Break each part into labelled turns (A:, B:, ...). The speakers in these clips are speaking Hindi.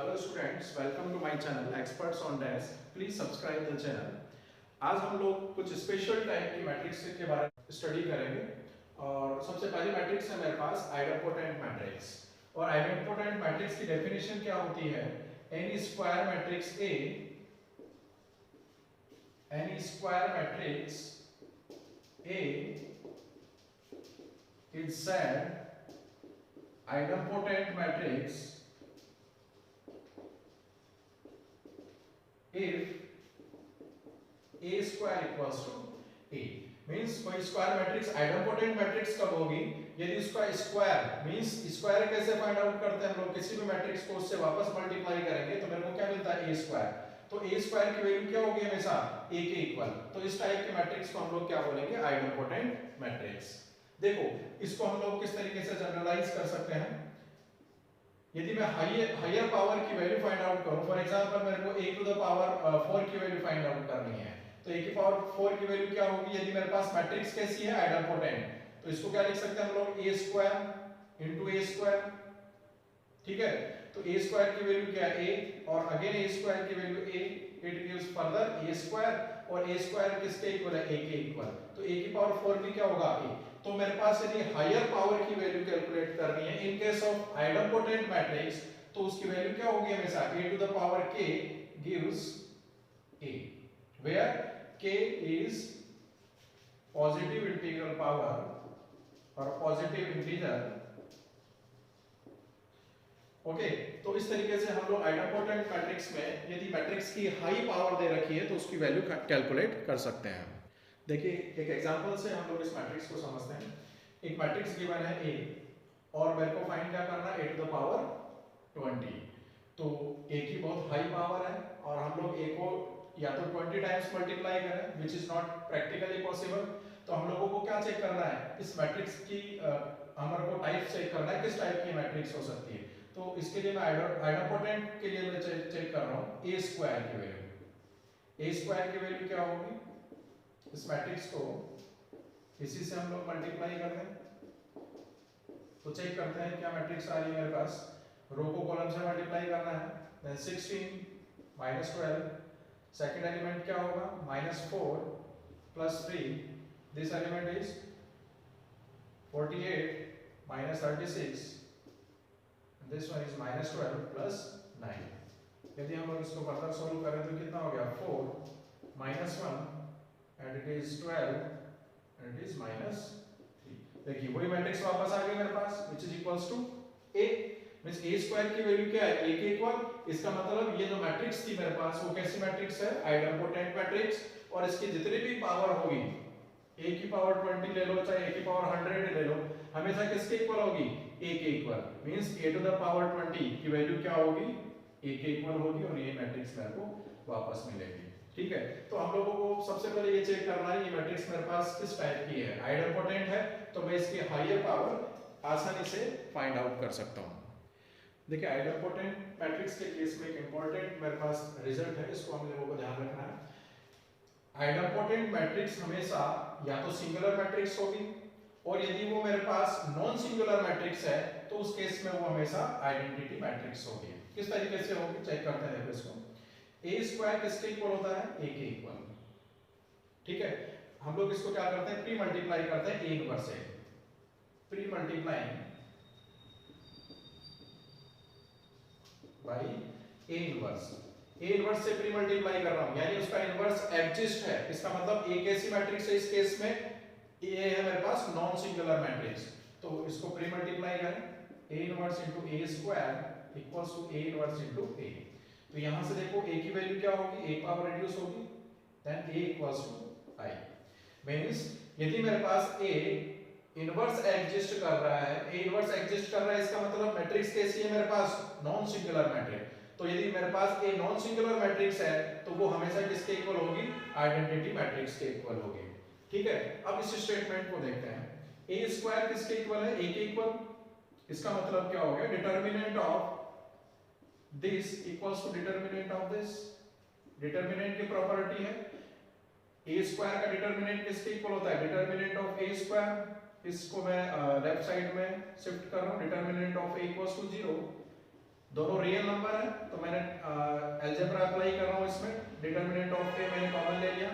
A: Hello students, welcome to my channel experts on dash. Please subscribe the channel. आज हम लोग कुछ स्पेशल टाइप की मैट्रिक्स के बारे में स्टडी करेंगे। और सबसे पहली मैट्रिक्स है मेरे पास आइडेम्पोटेंट मैट्रिक्स। और आइडेम्पोटेंट मैट्रिक्स की डेफिनेशन क्या होती है? N E square matrix A, N E square matrix A is said idempotent matrix if a square equals to a। Means कोई स्क्वायर मैट्रिक्स आइडेम्पोटेंट मैट्रिक्स कब होगी? यदि उसका स्क्वायर, मींस स्क्वायर कैसे फाइंड आउट करते हैं हम लोग? किसी भी मैट्रिक्स को उससे वापस मल्टीप्लाई करेंगे तो मेरे को क्या मिलता है? a square. तो a स्क्वायर की वैल्यू क्या होगी? हमेशा a के इक्वल। तो इस टाइप के मैट्रिक्स को हम लोग क्या बोलेंगे? Idempotent matrix. देखो, इसको हम लोग किस तरीके से जनरलाइज कर सकते हैं। यदि मैं हायर पावर की वैल्यू फाइंड आउट करूं, फॉर एग्जांपल मेरे को a टू द पावर 4 की वैल्यू फाइंड आउट करनी है, तो a की पावर 4 की वैल्यू क्या होगी? यदि मेरे पास मैट्रिक्स कैसी है? आइडेम्पोटेंट, तो इसको क्या लिख सकते हैं हम लोग? a square into a square. ठीक है, तो a स्क्वायर की वैल्यू क्या है? a, और अगेन a स्क्वायर की value a, it gives further a square, और a स्क्वायर किसके इक्वल है? a के इक्वल। तो a की पावर 4 भी क्या होगा? a। तो मेरे पास यदि हायर पावर की वैल्यू कैलकुलेट करनी है in case of idempotent matrix, तो उसकी वैल्यू क्या होगी? हमेशा a to the power k gives a, where k is positive integral power और पॉजिटिव इंटीजर। ओके, तो इस तरीके से हम लोग आइडेम्पोटेंट मैट्रिक्स में यदि मैट्रिक्स की हाई पावर दे रखी है तो उसकी वैल्यू कैलकुलेट कर सकते हैं। देखिए, एक एग्जांपल से हम लोग इस मैट्रिक्स को समझते हैं। एक मैट्रिक्स गिवन है A, और मेरे को फाइंड क्या करना है? a to the power 20। तो a की बहुत हाई पावर है और हम लोग a को या तो 20 टाइम्स मल्टीप्लाई करें, which is not practically possible. तो हम लोगों को क्या चेक करना है? इस मैट्रिक्स की हमारे को टाइप चेक करना है, किस टाइप की मैट्रिक्स हो सकती है। तो इसके लिए मैं आइडेम्पोटेंट के लिए मैं चेक कर रहा हूँ a स्क्वायर की वैल्यू। a स्क्वायर की वैल्यू क्या होगी? इस मैट्रिक्स को इसी से हम लोग मल्टीप्लाई कर दें, तो चेक करते हैं क्या मैट्रिक्स आ रही है मेरे पास। रो को कॉलम से मल्टीप्लाई करना है, देन 16 माइनस 12, सेकंड एलिमेंट क्या होगा? -4 plus 3, this element is 48 minus 36, this one is -12 plus 9। यदि हम लोग इसको फर्दर सॉल्व करें तो कितना हो गया? 4 minus 1 and it is 12 and it is -3। देखिए, वही मैट्रिक्स वापस आ गई मेरे पास, which is equals to a। Means a square की वैल्यू क्या है? a के इक्वल। इसका मतलब ये जो मैट्रिक्स थी मेरे पास, वो कैसी मैट्रिक्स है? Idempotent matrix. और इसकी जितनी भी पावर होगी, a की पावर 20 ले लो, चाहे a की पावर 100 ले लो, हमेशा किसके इक्वल होगी? a के equal. Means a to the power 20 की वैल्यू क्या होगी? a के इक्वल होगी, और ये मैट्रिक्स मेरे को वापस मिलेगी। ठीक है, तो हम लोगों को सबसे पहले ये चेक करना है ये मैट्रिक्स मेरे पास किस टाइप की है। आइडेम्पोटेंट है तो मैं इसकी हायर पावर आसानी से फाइंड आउट कर सकता हूँ। देखिए, आइडेम्पोटेंट मैट्रिक्स के केस में एक इंपॉर्टेंट मेरे पास रिजल्ट है, इसको हम लोगों को ध्यान रखना है। आइडेम्पोटेंट मैट्रिक्स हमेशा या तो सिंगुलर मैट्रिक्स होगी, और यदि वो मेरे पास नॉन सिंगुलर मैट्रिक्स है तो उस केस में वो हमेशा आइडेंटिटी मैट्रिक्स होगी। किस तरीके से होगी चेक करते हैं। देखो, इसको a स्क्वायर किसके इक्वल होता है? a के इक्वल। ठीक है, हम लोग इसको क्या करते हैं? प्री मल्टीप्लाई करते हैं a इनवर्स से। Pre multiplying by a inverse. a inverse से प्री मल्टीप्लाई कर रहा हूं, यानी उसका इनवर्स एग्जिस्ट है। इसका मतलब a कैसी मैट्रिक्स है? इस केस में a है मेरे पास नॉन सिंगुलर मैट्रिक्स। तो इसको प्री मल्टीप्लाई करें, a inverse into a square equals to a inverse into a। तो यहां से देखो a की वैल्यू क्या होगी? a पावर रिड्यूस होगी, then a equals to i। मींस यदि मेरे पास a इनवर्स एग्जिस्ट कर रहा है, a इनवर्स एग्जिस्ट कर रहा है, इसका मतलब मैट्रिक्स कैसी है मेरे पास? Non singular matrix. तो यदि मेरे पास a नॉन सिंगुलर मैट्रिक्स है तो वो हमेशा किसके इक्वल होगी? आइडेंटिटी मैट्रिक्स के इक्वल होगी। ठीक है, अब इस स्टेटमेंट को देखते हैं। a स्क्वायर किसके इक्वल है? a के इक्वल। इसका मतलब क्या हो गया? Determinant of this equals to determinant of this। Determinant की प्रॉपर्टी है, a स्क्वायर का डिटरमिनेंट किसके इक्वल होता है? Determinant of a square. इसको मैं लेफ्ट साइड में शिफ्ट कर रहा हूं, determinant of a equals to 0। दोनों रियल नंबर है तो मैंने अलजेब्रा अप्लाई कर रहा हूँ इसमें, डिटर्मिनेंट ऑफ ए मैंने कॉमन ले लिया,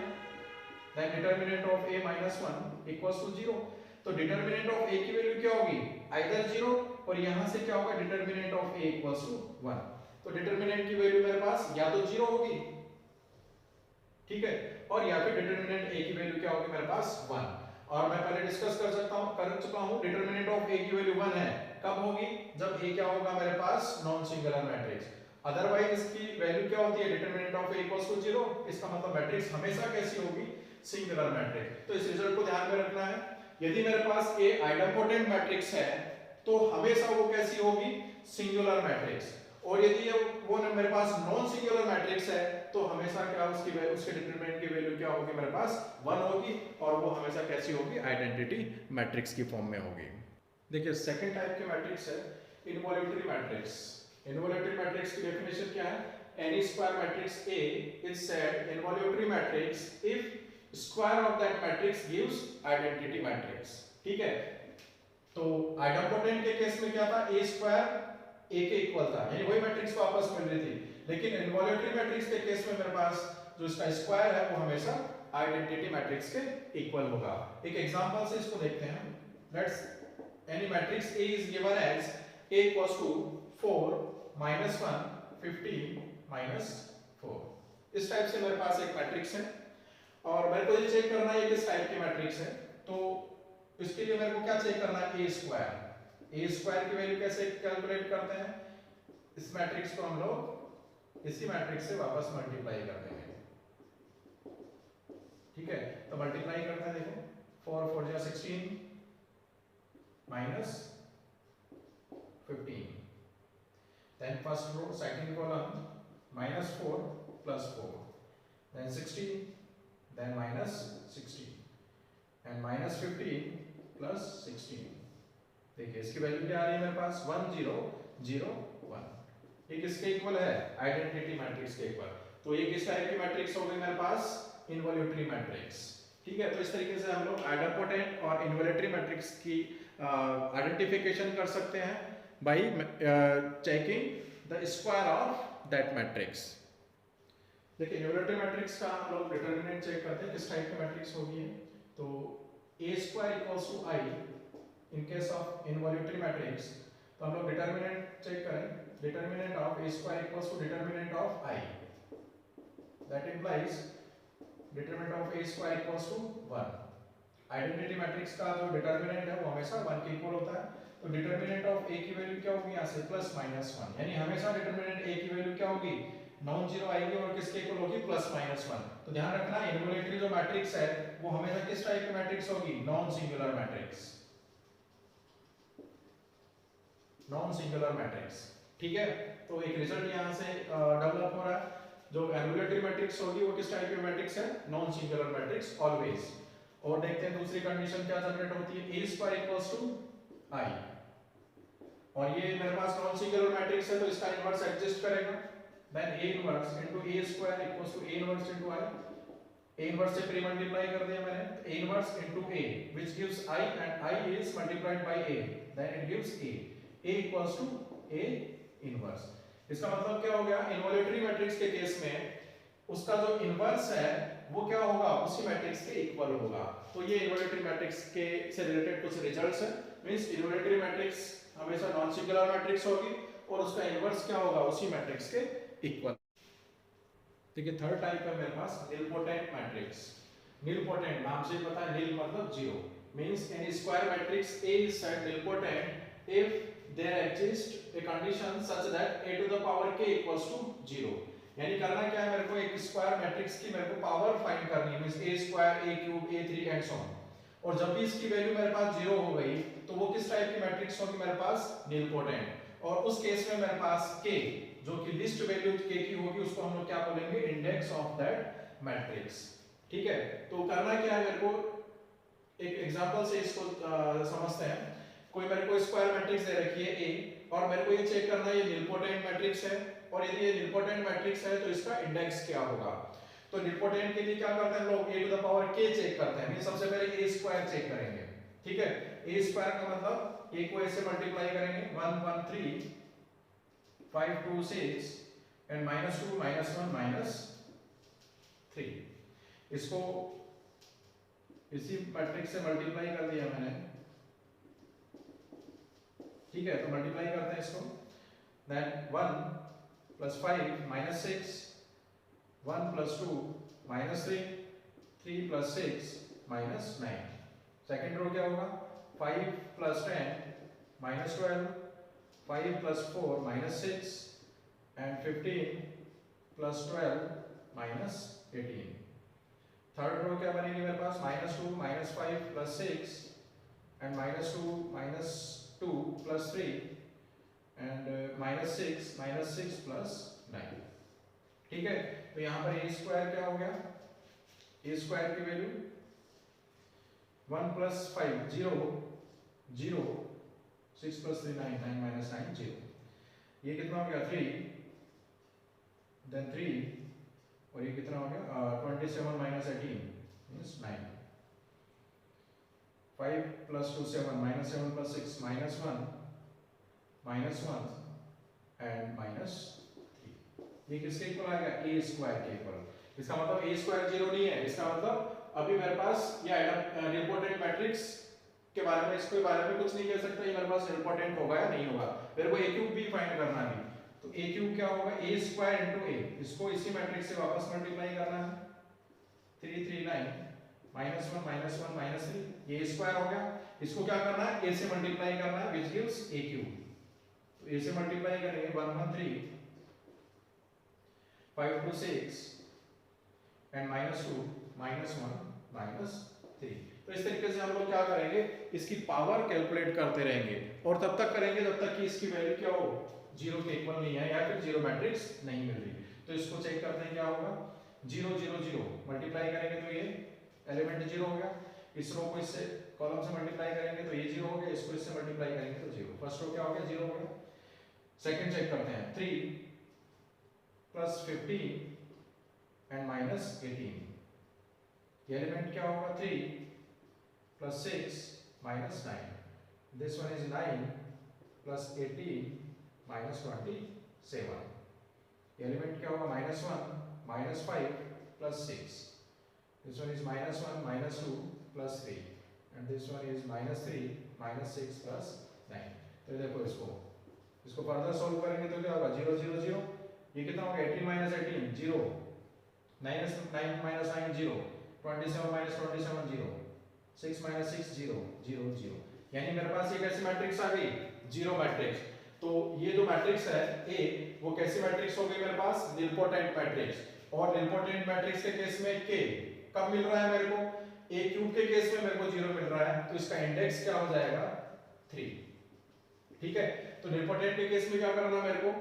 A: then determinant of a minus 1 equals to 0। तो डिटर्मिनेंट ऑफ a की वैल्यू क्या होगी, आइदर 0, और यहां से क्या होगा, determinant of a equals to 1। तो डिटर्मिनेंट की वैल्यू मेरे पास या तो 0 होगी, ठीक है, और या फिर डिटर्मिनेंट a की वैल्यू क्या होगी मेरे पास 1। और मैं पहले डिस्कस कर चुका हूं डिटर्मिनेंट ऑफ a की वैल्यू 1 है, कब होगी, जब a क्या होगा मेरे पास नॉन सिंगुलर मैट्रिक्स, अदरवाइज इसकी वैल्यू क्या होती है, determinant of a equals to 0, इसका मतलब मैट्रिक्स हमेशा कैसी होगी, सिंगुलर मैट्रिक्स। तो इस रिजल्ट को ध्यान में रखना है, यदि मेरे पास a आइडेम्पोटेंट मैट्रिक्स है तो हमेशा वो कैसी होगी, सिंगुलर मैट्रिक्स, और यदि वो मेरे पास नॉन सिंगुलर मैट्रिक्स है तो हमेशा क्या उसकी उसके डिटरमिनेंट की वैल्यू क्या होगी मेरे पास 1 होगी, और वो हमेशा कैसी होगी, आइडेंटिटी मैट्रिक्स की फॉर्म में होगी। देखिए सेकंड टाइप के मैट्रिक्स है इनवॉल्यूटरी मैट्रिक्स। इनवॉल्यूटरी मैट्रिक्स की डेफिनेशन क्या है, N E square matrix A is said involutory matrix if square of that matrix gives identity matrix, ठीक है। तो आइडेम्पोटेंट के केस में क्या था, a स्क्वायर a के इक्वल था, यानी वही मैट्रिक्स वापस मिल रही थी, लेकिन इनवॉल्यूटरी मैट्रिक्स के केस में मेरे पास जो इसका स्क्वायर है वो हमेशा आइडेंटिटी मैट्रिक्स के इक्वल होगा। एक एग्जांपल से इसको देखते हैं, let's any matrix A is given as A equals to 4 minus 1 15 minus 4। इस टाइप से मेरे पास एक मैट्रिक्स है और मेरे को ये चेक करना है किस टाइप की मैट्रिक्स है, तो इसके लिए मेरे को क्या चेक करना है, ए स्क्वायर की वैल्यू कैसे कैलकुलेट करते हैं, इस मैट्रिक्स को हम लोग इसी मैट्रिक्स से वापस मल्टीप्लाई कर देंगे, ठीक है। तो मल्टीप्लाई करते हैं, देखो 4 4 जा 16 minus 15, then first row second column minus 4 plus 4, then 16, then minus 16 and minus 15 plus 16। देखिए इसकी वैल्यू क्या आ रही है मेरे पास 1 0 0 1, ये किसके इक्वल है, आइडेंटिटी मैट्रिक्स के इक्वल। तो ये किस टाइप की मैट्रिक्स हो गई मेरे पास, इनवॉल्यूटरी मैट्रिक्स, ठीक है। तो इस तरीके से हम लोग आइडेम्पोटेंट और इनवॉल्यूटरी मैट्रिक्स की आइडेंटिफिकेशन कर सकते हैं bye checking the square of that matrix. देखिए इनवॉल्यूटरी मैट्रिक्स का हम लोग डिटरमिनेंट चेक करते हैं किस टाइप की मैट्रिक्स होगी, तो a square equals to i in case of involutory matrix, तो हम लोग डिटरमिनेंट चेक करें, determinant of a square equals to determinant of i, that implies determinant of a square equals to 1। Identity matrix का जो डिटरमिनेंट है वो हमेशा 1 के इक्वल होता है, तो डिटरमिनेंट ऑफ a की वैल्यू क्या होगी, यहाँ से प्लस माइनस 1, यानी हमेशा डिटरमिनेंट a की वैल्यू क्या होगी, नॉन जीरो आएगी और किसके इक्वल होगी, प्लस माइनस 1। तो ध्यान रखना इनवॉल्यूटरी जो मैट्रिक्स है वो हमेशा किस टाइप की मैट्रिक्स होगी, non singular matrix, non singular matrix, ठीक है। तो एक रिजल्ट यहाँ से डेवलप हो रहा है, जो इनवॉल्यूटरी मैट्रिक्स होगी वो किस टाइप की मैट्रिक्स है, नॉन सिंगुलर मैट्रिक्स ऑलवेज। और देखते हैं दूसरी कंडीशन क्या जनरेट होती है, a square equals to i, और ये मेरे पास नॉन सिंगुलर मैट्रिक्स है तो इसका इनवर्स एग्जिस्ट करेगा, then a inverse into a square equals to a inverse into i, a inverse से प्री मल्टीप्लाई कर दिया मैंने, a inverse into a which gives i and i is multiplied by a, then it gives a equals to a inverse. इसका मतलब क्या हो गया, इनवॉल्यूटरी मैट्रिक्स के केस में उसका जो इनवर्स है वो क्या होगा, उसी मैट्रिक्स के इक्वल होगा। तो ये इनवॉल्यूटरी मैट्रिक्स के से रिलेटेड कुछ रिजल्ट्स हैं, मींस इनवॉल्यूटरी मैट्रिक्स हमेशा नॉन सिंगुलर मैट्रिक्स होगी और उसका इनवर्स क्या होगा, उसी मैट्रिक्स के इक्वल। देखिए थर्ड टाइप है मेरे पास निलपोटेंट मैट्रिक्स। निलपोटेंट नाम से पता है, निल मतलब zero, means N E square matrix A is said nilpotent if there exists a condition such that a to the power k equals to 0। यानी करना क्या है, मेरे को एक स्क्वायर मैट्रिक्स की मेरे को पावर फाइंड करनी है, means a square a cube a3 and so on, और जब भी इसकी वैल्यू मेरे पास 0 हो गई तो वो किस टाइप की मैट्रिक्स होगी मेरे पास, निलपोटेंट। और उस केस में मेरे पास k जो कि लिस्ट वैल्यू k की होगी उसको हम लोग क्या बोलेंगे, इंडेक्स ऑफ दैट मैट्रिक्स, ठीक है। तो करना क्या है, मेरे को एक एग्जांपल से इसको समझते हैं। कोई मेरे को स्क्वायर मैट्रिक्स दे रखी है A और मेरे को ये चेक करना है ये निलपोटेंट मैट्रिक्स है, और यदि ये निलपोटेंट मैट्रिक्स है तो इसका इंडेक्स क्या होगा। तो निलपोटेंट के लिए क्या करते हैं लोग, a to the power k check करते हैं, सबसे पहले a स्क्वायर चेक करेंगे, ठीक है। a स्क्वायर का मतलब a को a से मल्टीप्लाई करेंगे 1 1 3 5 2 6 एंड माइनस 2 माइनस 1 माइनस 3। इसको इसी मैट्रिक्स से मल्टीप्लाई कर दिया मैंने, ठीक है। तो मल्टीप्लाई करते हैं इसको, then 1 plus 5 minus 6, 1 plus 2 minus 3, 3 plus 6 minus 9। Second row क्या होगा, 5 plus 10 minus 12, 5 plus 4 minus 6 and 15 plus 12 minus 18। Third row क्या बनेगी मेरे पास, minus 2 minus 5 plus 6 and minus 2 minus 2 plus 3 and minus 6 plus 9। ठीक है, तो यहाँ पर ए स्क्वायर क्या हो गया, ए स्क्वायर की वैल्यू 1 प्लस 5 0 0, 6 प्लस 3 9, 9 माइनस 9 0। ये कितना हो गया 3, देन 3 और ये कितना हो गया 27 minus 18 means 9। 5 plus 2 7 minus 7 plus 6 minus 1 and minus 3। ये किसके इक्वल आएगा, ए स्क्वायर के इक्वल। इसका मतलब ए स्क्वायर 0 नहीं है, इसका मतलब अभी मेरे पास ये निलपोटेंट मैट्रिक्स के बारे में, इसके बारे में कुछ नहीं कह सकता ये मेरे पास निलपोटेंट होगा या नहीं होगा। मेरे को ए क्यूब भी फाइंड करना है, तो ए क्यूब क्या होगा, ए स्क्वायर इनटू ए। इसको इसी मैट्रिक्स से वापस मल्टीप्लाई करना है, 3 3 9 माइनस 1 माइनस 3, ये स्क्वायर हो गया। इसको क्या करना है, ए से मल्टीप्लाई करना है, व्हिच गिव्स ए क्यूब। तो ए से मल्टीप्लाई करेंगे 1 1 3, 5 2 6 एंड माइनस 2 माइनस 1 माइनस 3। तो इस तरीके से हम लोग क्या करेंगे, इसकी पावर कैलकुलेट करते रहेंगे और तब तक करेंगे जब तक कि इसकी वैल्यू क्या हो, 0 के इक्वल नहीं है या फिर 0 मैट्रिक्स नहीं मिल रही। तो इसको चेक करते हैं क्या होगा, 0 0 0 मल्टीप्लाई करेंगे तो ये एलिमेंट 0 हो गया। इस रो को इससे कॉलम से मल्टीप्लाई करेंगे तो ये 0 हो गया, इसको इससे मल्टीप्लाई करेंगे तो 0। फर्स्ट रो क्या हो गया, 0 हो गया। सेकंड चेक करते हैं, 3 प्लस 15 एंड माइनस 18। ये एलिमेंट क्या होगा, 3 plus 6 minus 9। This one is 9 plus 18 minus 27। Element क्या होगा, minus 1 minus 5 plus 6। This one is minus 1 minus 2 plus 3 and this one is minus 3 minus 6 plus 9। तो देखो इसको फर्दर सॉल्व करेंगे तो क्या होगा, 0 0 0। ये कितना हो गया, 18 माइनस 18 0, 9 माइनस 9 0, 27 माइनस 27 0, 6 माइनस 6 0 0 0। यानी मेरे पास ये कैसी मैट्रिक्स आ गई, 0 मैट्रिक्स। तो ये जो मैट्रिक्स है ए, वो कैसी मैट्रिक्स हो गई मेरे पास, निलपोटेंट मैट्रिक्स। और निलपोटेंट मैट्रिक्स के केस में के कब मिल रहा है मेरे को, ए क्यूब के केस में मेरे को 0 मिल रहा है, तो इसका इंडेक्स क्या हो जाएगा 3। ठीक है, तो निलपोटेंट के केस में क्या करना मेरे को,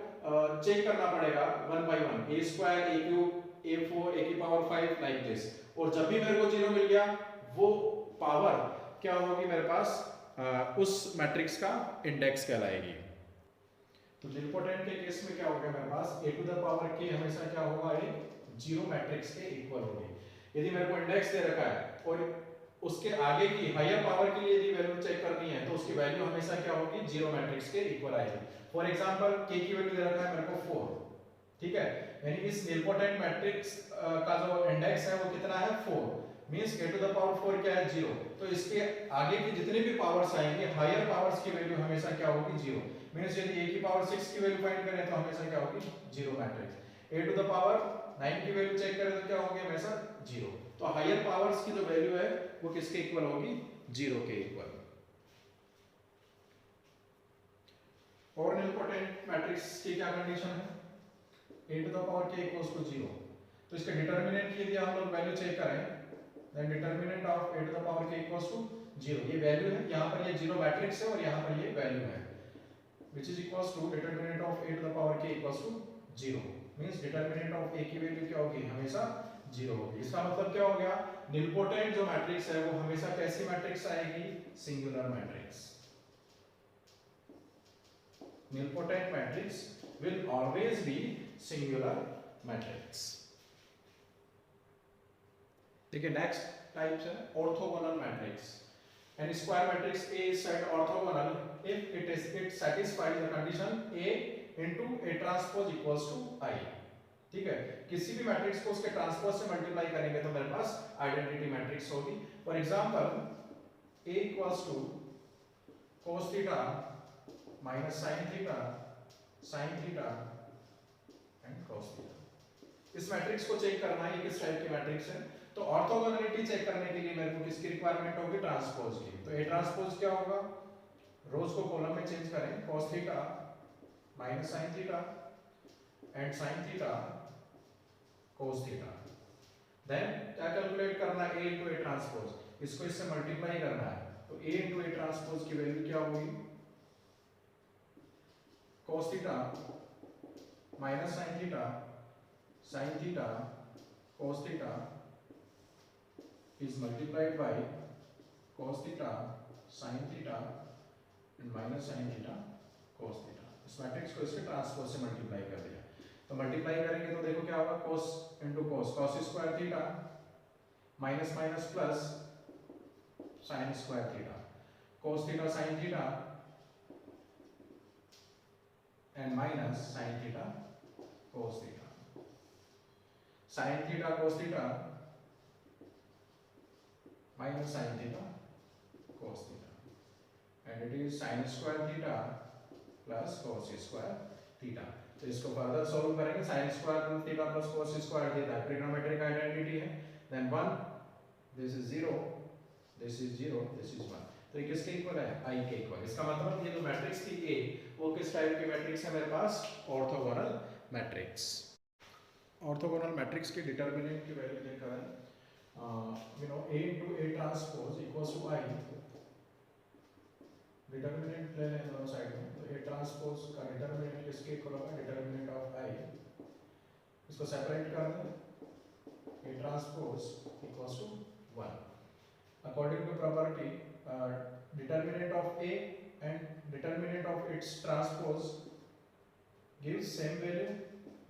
A: चेक करना पड़ेगा 1 बाय 1, ए स्क्वायर ए क्यूब ए 4 ए की पावर 5 लाइक दिस। और जब भी मेरे को 0 मिल गया, वो पावर क्या होगी मेरे पास, उस मैट्रिक्स का इंडेक्स कहलाएगी। तो निलपोटेंट के केस में क्या होगा मेरे पास, a to the power k हमेशा क्या होगा, एक 0 मैट्रिक्स के इक्वल होगी। यदि मेरे को इंडेक्स दे रखा है और उसके आगे की हायर पावर के लिए यदि वैल्यू चेक करनी है, तो उसकी वैल्यू हमेशा क्या होगी, 0 मैट्रिक्स के इक्वल आएगी। फॉर एग्जांपल k की वैल्यू दे रखा है मेरे को 4, ठीक है, यानी इस निलपोटेंट मैट्रिक्स का जो इंडेक्स है वो कितना है, 4। Means a to the power 4 क्या है, 0। तो इसके आगे की जितने भी पावर्स आएंगे, हायर पावर्स की वैल्यू हमेशा क्या होगी, 0। मींस यदि a की पावर 6 की वैल्यू फाइंड करें तो हमेशा क्या होगी, 0 matrix. a to the power 9 की वैल्यू चेक करें तो क्या होगी, हमेशा 0। तो हायर पावर्स की जो वैल्यू है वो किसके इक्वल होगी, 0 के इक्वल। और निलपोटेंट मैट्रिक्स की क्या कंडीशन है, a to the power k equals to 0। तो इसका डिटरमिनेंट की यदि हम लोग वैल्यू चेक करें, then determinant of a to the power k equals to 0। ये वैल्यू है, यहां पर ये 0 मैट्रिक्स है और यहां पर ये वैल्यू है, which is equals to determinant of a to the power k equals to 0। means determinant of a की वैल्यू क्या होगी, हमेशा 0 होगी। इसका मतलब क्या हो गया, निलपोटेंट जो मैट्रिक्स है वो हमेशा कैसी मैट्रिक्स आएगी, singular matrix. Nilpotent matrix will always be singular matrix। ठीक है, नेक्स्ट टाइप है orthogonal matrix. And square matrix A is said orthogonal if it satisfies the condition A into A transpose equals to I. ठीक है, किसी भी मैट्रिक्स को उसके ट्रांसपोज से मल्टीप्लाई करेंगे तो मेरे पास आइडेंटिटी मैट्रिक्स होगी। For example A equals to cos theta minus sin theta and cos theta. इस मैट्रिक्स को चेक करना है, किस टाइप की मैट्रिक्स है। तो ऑर्थोगोनैलिटी चेक करने के लिए मेरे को किसकी रिक्वायरमेंट होगी, ट्रांसपोज की। तो ए ट्रांसपोज क्या होगा, रोज को कॉलम में चेंज करें, cos theta minus sin theta and sin theta cos theta. Then क्या कैलकुलेट करना है, a इनटू ए ट्रांसपोज, इसको इससे मल्टीप्लाई करना है। तो a इनटू ए ट्रांसपोज की वैल्यू क्या होगी, cos theta minus sin theta cos theta is multiplied by cos theta sin theta and minus sin theta cos theta। इस मैट्रिक्स को इसके ट्रांसपोज से मल्टीप्लाई कर दिया। तो मल्टीप्लाई करेंगे तो देखो क्या होगा, cos into cos square theta minus minus plus sin square theta, cos theta sin theta and minus sin theta cos theta. sin theta cos theta minus sin theta cos theta and it is sin square theta plus cos square theta। तो इसको फर्दर सॉल्व करेंगे, sin square theta plus cos square theta trigonometric identity है। Then 1, this is 0, this is 0, this is 1। तो ये किसके इक्वल है, i के इक्वल। इसका मतलब ये जो मैट्रिक्स थी A, वो किस टाइप की मैट्रिक्स है मेरे पास, ऑर्थोगोनल मैट्रिक्स। ऑर्थोगोनल मैट्रिक्स की डिटरमिनेंट की वैल्यू चेक करें। You know A into A transpose equals to I। Determinant ले लें दोनों साइड में। तो A transpose का डिटरमिनेंट किसके इक्वल होगा, डिटरमिनेंट ऑफ I। इसको सेपरेट कर दें, A transpose equals to 1। According to property, determinant of A and determinant of its transpose gives same value,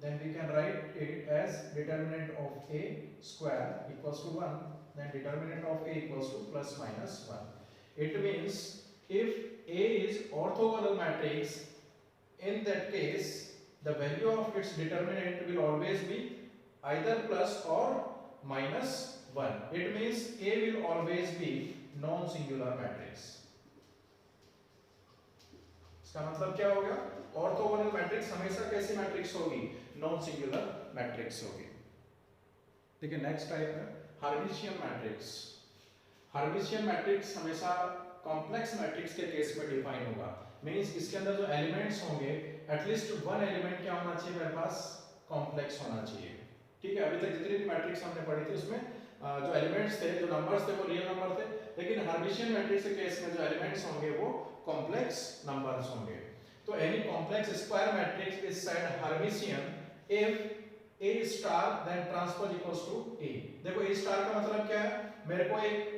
A: then we can write it as determinant of A square equals to 1, then determinant of A equals to plus minus 1। It means if A is orthogonal matrix, in that case the value of its determinant will always be either plus or minus 1। It means A will always be non-singular matrix। इसका मतलब क्या हो गया, ऑर्थोगोनल मैट्रिक्स हमेशा कैसी मैट्रिक्स होगी, नॉन सिंगुलर मैट्रिक्स होगी। देखिए नेक्स्ट टाइप है हर्मिशियन मैट्रिक्स। हर्मिशियन मैट्रिक्स हमेशा कॉम्प्लेक्स मैट्रिक्स के केस में डिफाइन होगा। मींस इसके अंदर जो एलिमेंट्स होंगे, एटलीस्ट वन एलिमेंट क्या होना चाहिए मेरे पास, कॉम्प्लेक्स होना चाहिए। ठीक है, अभी तक जितनी भी मैट्रिक्स हमने पढ़ी थी उसमें जो एलिमेंट्स थे, जो नंबर्स थे वो रियल नंबर थे, लेकिन हर्मिशियन मैट्रिक्स के केस में जो एलिमेंट्स होंगे वो कॉम्प्लेक्स नंबर्स होंगे। तो any complex square matrix is said Hermitian if A star then transpose equals to A। देखो A star का मतलब क्या है, मेरे को एक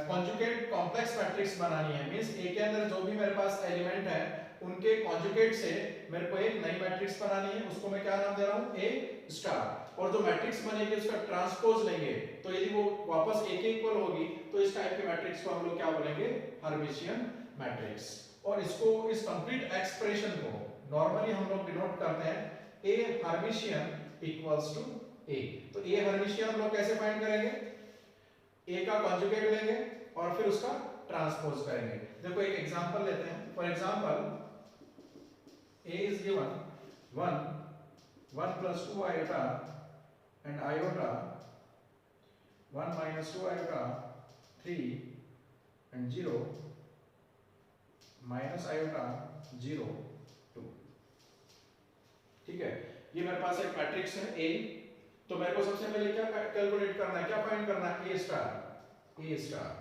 A: कॉन्जुगेट कॉम्प्लेक्स मैट्रिक्स बनानी है। मींस A के अंदर जो भी मेरे पास एलिमेंट है उनके कॉन्जुगेट से मेरे को एक नई मैट्रिक्स बनानी है, उसको मैं क्या नाम दे रहा हूँ, A स्टार। और जो मैट्रिक्स बनेगी उसका ट्रांसपोज लेंगे, तो यदि वो वापस A के इक्वल होगी तो इस टाइप के मैट्रिक्स को हम लोग क्या बोलेंगे, हर्मिशियन मैट्रिक्स। और इसको, इस कंप्लीट एक्सप्रेशन को नॉर्मली हम लोग डिनोट करते हैं A hermitian equals to A। तो A हर्मिशियन हम लोग कैसे फाइंड करेंगे, A का कॉन्जुगेट लेंगे और फिर उसका ट्रांसपोज करेंगे। देखो एक एग्जांपल लेते हैं। For example A is given 1 plus 2 iota and iota 1 minus 2 iota 3 and 0 minus iota 0 2। ठीक है, ये मेरे पास एक मैट्रिक्स है A। तो मेरे को सबसे पहले क्या कैलकुलेट करना है, क्या फाइंड करना है, A स्टार।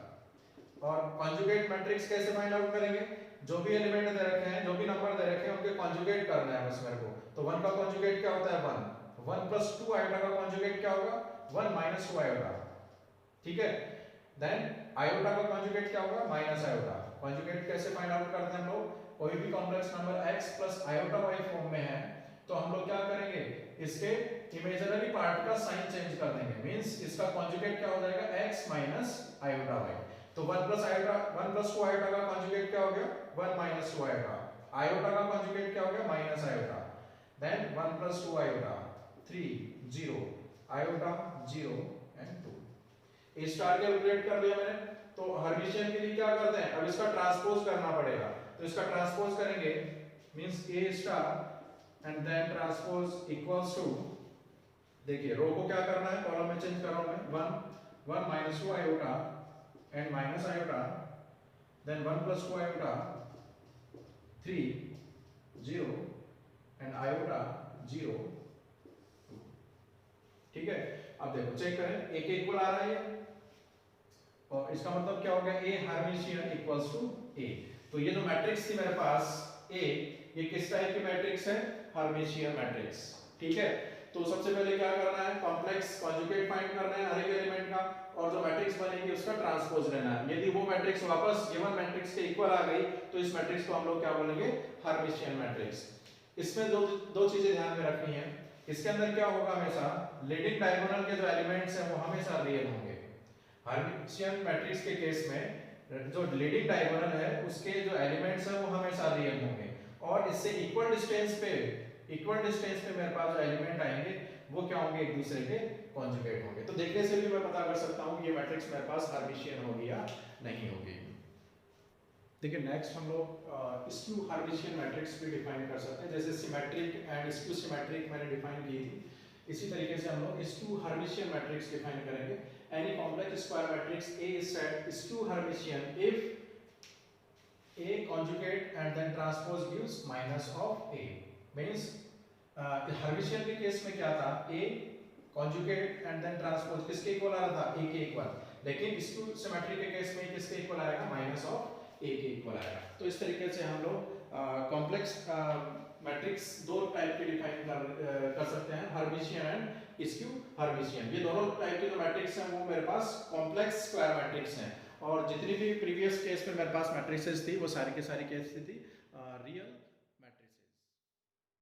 A: और कॉन्जुगेट मैट्रिक्स कैसे फाइंड आउट करेंगे, जो भी एलिमेंट दे रखे हैं, जो भी नंबर दे रखे हैं उनके कॉन्जुगेट करना है बस मेरे को। तो 1 का कॉन्जुगेट क्या होता है, 1 प्लस 2 आयोटा का कॉन्जुगेट क्या होगा, 1 माइनस 2 आयोटा। ठीक है, देन आयोटा का कॉन्जुगेट क्या होगा, माइनस आयोटा। कॉन्जुगेट कैसे फाइंड आउट करते हैं हम लोग, कोई भी complex number x plus iota y form में है तो हम लोग क्या करेंगे, इसके इमेजिनरी पार्ट का साइन चेंज कर देंगे। मींस इसका कॉन्जुगेट क्या हो जाएगा, x माइनस आयोटा y। तो 1 प्लस 2 आयोटा का कॉन्जुगेट क्या हो गया, 1 माइनस 2 आयोटा। आयोटा का कॉन्जुगेट क्या हो गया, minus iota, then 1 + 2 iota, 3 0 iota 0 and 2। A star calculate कर लिया मैंने, तो हर्मिशियन के लिए क्या करते हैं, अब इसका ट्रांसपोज करना पड़ेगा, तो इसका ट्रांसपोज करेंगे means A star and then transpose equals to, देखिए रो को क्या करना है, कॉलम में चेंज कर रहा हूं मैं, 1 - 2 iota and minus iota, then 1 + 2 iota, 3 0 and iota 0 2। ठीक है, अब देखो चेक करें, एक इक्वल आ रहा है और इसका मतलब क्या हो गया, ए हर्मिशियन इक्वल्स टू ए। तो ये जो मैट्रिक्स थी मेरे पास ए, ये किस टाइप की मैट्रिक्स है, हर्मिशियन मैट्रिक्स। ठीक है, तो सबसे पहले क्या करना है, कॉम्प्लेक्स कॉन्जुगेट फाइंड करना है हर एक एलिमेंट का, और जो मैट्रिक्स बनेगी उसका ट्रांसपोज लेना है। यदि वो मैट्रिक्स वापस गिवन मैट्रिक्स के इक्वल आ गई तो इस मैट्रिक्स को हम लोग क्या बोलेंगे, हर्मिशियन मैट्रिक्स। इसमें दो चीजें ध्यान में रखनी है, इसके अंदर क्या होगा, हमेशा लीडिंग डायगोनल के जो एलिमेंट्स हैं वो हमेशा रियल होंगे। हर्मिशियन मैट्रिक्स के केस में जो लीडिंग डायगोनल है उसके जो एलिमेंट्स हैं वो हमेशा रियल होंगे, और इससे इक्वल डिस्टेंस पे मेरे पास जो एलिमेंट आएंगे वो क्या होंगे, एक दूसरे के कॉन्जुगेट होंगे। तो देखने से भी मैं पता कर सकता हूं कि ये मैट्रिक्स मेरे पास हर्मिशियन होगी या नहीं होगी। देखिए नेक्स्ट हम लोग स्क्यू हर्मिशियन मैट्रिक्स भी डिफाइन कर सकते हैं, जैसे सिमेट्रिक एंड स्क्यू सिमेट्रिक मैंने डिफाइन की थी, इसी तरीके से हम लोग स्क्यू हर्मिशियन मैट्रिक्स डिफाइन करेंगे। Any complex square matrix A is said skew Hermitian if A conjugate and then transpose gives minus of A, means Hermitian के केस में क्या था, A conjugate and then transpose किसके इक्वल आ रहा था, A के इक्वल, लेकिन स्क्यू सिमेट्रिक के केस में किसके इक्वल आएगा, माइनस ऑफ A के इक्वल आएगा। तो इस तरीके से हम लोग कॉम्प्लेक्स मैट्रिक्स दो टाइप के डिफाइन कर सकते हैं, हर्मिशियन एंड स्क्यू हर्मिशियन। ये दोनों टाइप के जो मैट्रिक्स हैं वो मेरे पास कॉम्प्लेक्स स्क्वायर मैट्रिक्स हैं, और जितनी भी प्रीवियस केस में मेरे पास मैट्रिसेस थी वो सारी की सारी केस थी रियल